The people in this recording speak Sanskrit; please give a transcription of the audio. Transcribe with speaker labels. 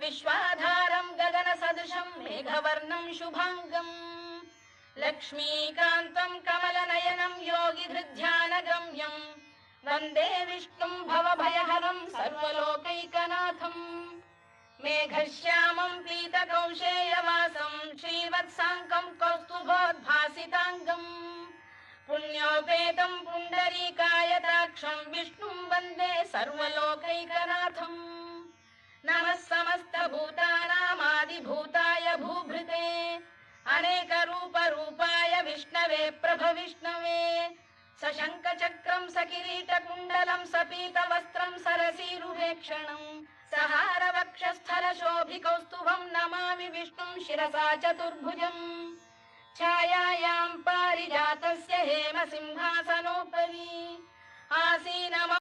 Speaker 1: विश्वाधारं गगनसदृशं मेघवर्णं शुभांगम् लक्ष्मीकान्तं कमलनयनं योगिधृध्यानगम्यं वन्दे विष्णुं भवभयहरं सर्वलोकैकनाथम् मेघश्यामं पीतकौशेयवासं श्रीवत्साङ्कं कौस्तुभोद्भासिताङ्गम् पुण्योपेतं पुण्डरीकायताक्षं विष्णुं वन्दे सर्वलोकैकनाथम् नमः समस्तभूतानामादिभूताय भूभृते अनेकरूपरूपाय विष्णवे प्रभविष्णवे सशङ्खचक्रं सकिरीटकुण्डलं सपीतवस्त्रं सरसीरुहेक्षणं सहारवक्षस्थलशोभिकौस्तुभं नमामि विष्णुं शिरसा चतुर्भुजम् छायायां पारिजातस्य हेमसिंहासनोपरि आसीनम्